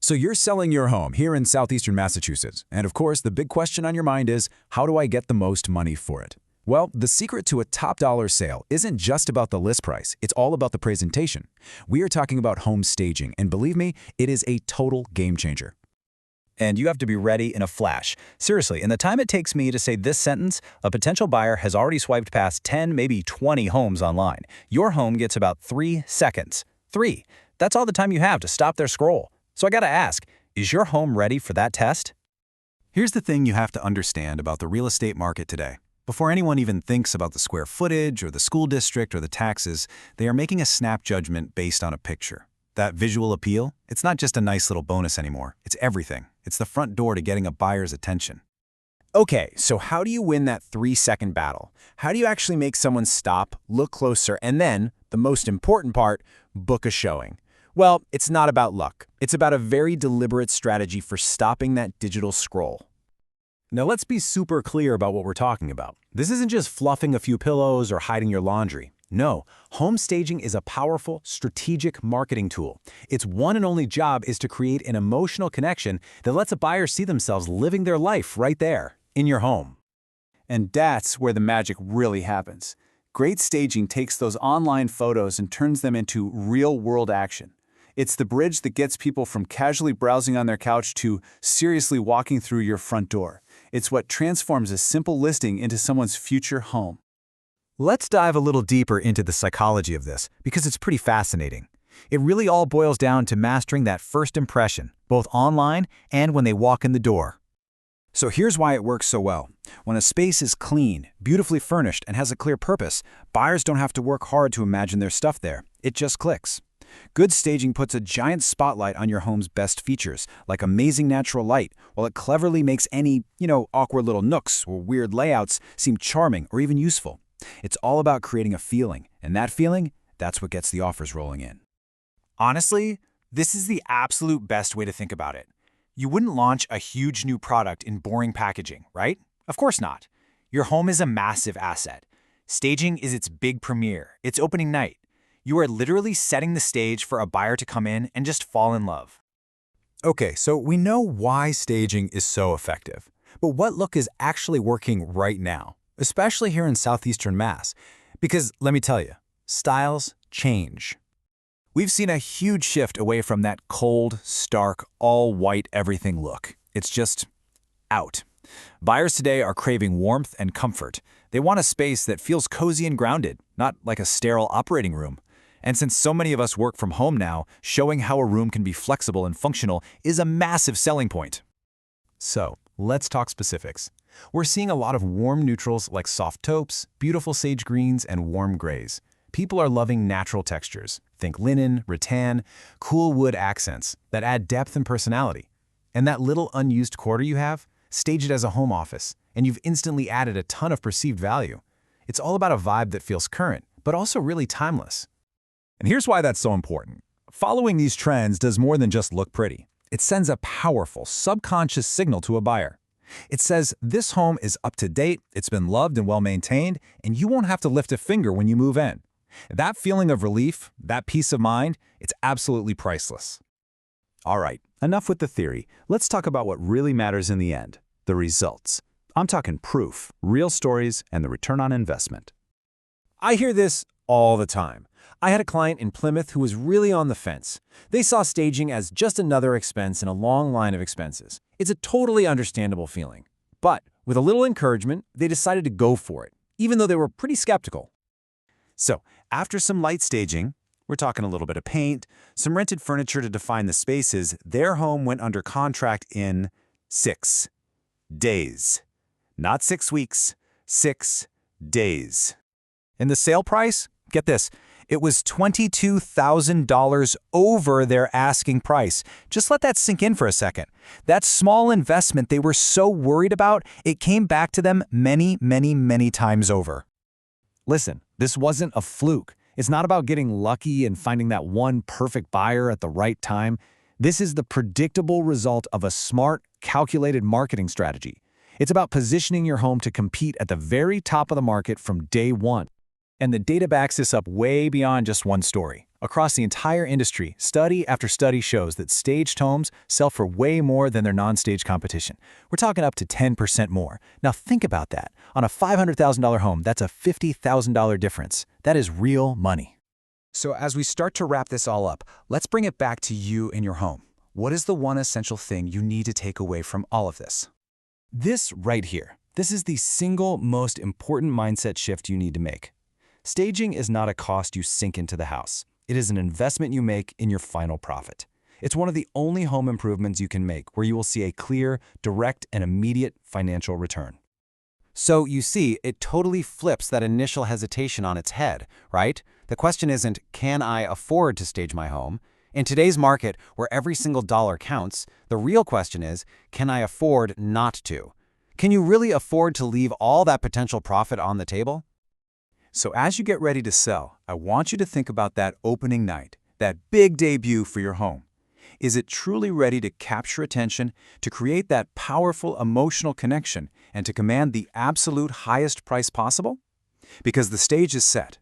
So you're selling your home here in Southeastern Massachusetts, and of course, the big question on your mind is, how do I get the most money for it? Well, the secret to a top dollar sale isn't just about the list price, it's all about the presentation. We are talking about home staging, and believe me, it is a total game changer. And you have to be ready in a flash. Seriously, in the time it takes me to say this sentence, a potential buyer has already swiped past 10, maybe 20 homes online. Your home gets about 3 seconds. 3. That's all the time you have to stop their scroll. So I gotta ask, is your home ready for that test? Here's the thing you have to understand about the real estate market today. Before anyone even thinks about the square footage or the school district or the taxes, they are making a snap judgment based on a picture. That visual appeal, it's not just a nice little bonus anymore. It's everything. It's the front door to getting a buyer's attention. Okay, so how do you win that 3-second battle? How do you actually make someone stop, look closer, and then, the most important part, book a showing? Well, it's not about luck. It's about a very deliberate strategy for stopping that digital scroll. Now let's be super clear about what we're talking about. This isn't just fluffing a few pillows or hiding your laundry. No, home staging is a powerful, strategic marketing tool. Its one and only job is to create an emotional connection that lets a buyer see themselves living their life right there, in your home. And that's where the magic really happens. Great staging takes those online photos and turns them into real-world action. It's the bridge that gets people from casually browsing on their couch to seriously walking through your front door. It's what transforms a simple listing into someone's future home. Let's dive a little deeper into the psychology of this, because it's pretty fascinating. It really all boils down to mastering that first impression, both online and when they walk in the door. So here's why it works so well. When a space is clean, beautifully furnished, and has a clear purpose, buyers don't have to work hard to imagine their stuff there. It just clicks. Good staging puts a giant spotlight on your home's best features, like amazing natural light, while it cleverly makes any, awkward little nooks or weird layouts seem charming or even useful. It's all about creating a feeling, and that feeling, that's what gets the offers rolling in. Honestly, this is the absolute best way to think about it. You wouldn't launch a huge new product in boring packaging, right? Of course not. Your home is a massive asset. Staging is its big premiere, its opening night. You are literally setting the stage for a buyer to come in and just fall in love. Okay, so we know why staging is so effective. But what look is actually working right now, especially here in Southeastern Mass? Because let me tell you, styles change. We've seen a huge shift away from that cold, stark, all-white everything look. It's just out. Buyers today are craving warmth and comfort. They want a space that feels cozy and grounded, not like a sterile operating room. And since so many of us work from home now, showing how a room can be flexible and functional is a massive selling point. So, let's talk specifics. We're seeing a lot of warm neutrals like soft taupes, beautiful sage greens, and warm grays. People are loving natural textures. Think linen, rattan, cool wood accents that add depth and personality. And that little unused quarter you have, stage it as a home office, and you've instantly added a ton of perceived value. It's all about a vibe that feels current, but also really timeless. And here's why that's so important. Following these trends does more than just look pretty. It sends a powerful, subconscious signal to a buyer. It says this home is up to date, it's been loved and well-maintained, and you won't have to lift a finger when you move in. That feeling of relief, that peace of mind, it's absolutely priceless. All right, enough with the theory. Let's talk about what really matters in the end, the results. I'm talking proof, real stories, and the return on investment. I hear this all the time. I had a client in Plymouth who was really on the fence. They saw staging as just another expense in a long line of expenses. It's a totally understandable feeling. But with a little encouragement, they decided to go for it, even though they were pretty skeptical. So, after some light staging, we're talking a little bit of paint, some rented furniture to define the spaces, their home went under contract in 6 days. Not 6 weeks, 6 days. And the sale price? Get this. It was $22,000 over their asking price. Just let that sink in for a second. That small investment they were so worried about, it came back to them many, many, many times over. Listen, this wasn't a fluke. It's not about getting lucky and finding that one perfect buyer at the right time. This is the predictable result of a smart, calculated marketing strategy. It's about positioning your home to compete at the very top of the market from day one. And the data backs this up way beyond just one story. Across the entire industry, study after study shows that staged homes sell for way more than their non-staged competition. We're talking up to 10% more. Now think about that. On a $500,000 home, that's a $50,000 difference. That is real money. So as we start to wrap this all up, let's bring it back to you and your home. What is the one essential thing you need to take away from all of this? This right here. This is the single most important mindset shift you need to make. Staging is not a cost you sink into the house. It is an investment you make in your final profit. It's one of the only home improvements you can make where you will see a clear, direct, and immediate financial return. So you see, it totally flips that initial hesitation on its head, right? The question isn't, can I afford to stage my home? In today's market, where every single dollar counts, the real question is, can I afford not to? Can you really afford to leave all that potential profit on the table? So as you get ready to sell, I want you to think about that opening night, that big debut for your home. Is it truly ready to capture attention, to create that powerful emotional connection, and to command the absolute highest price possible? Because the stage is set.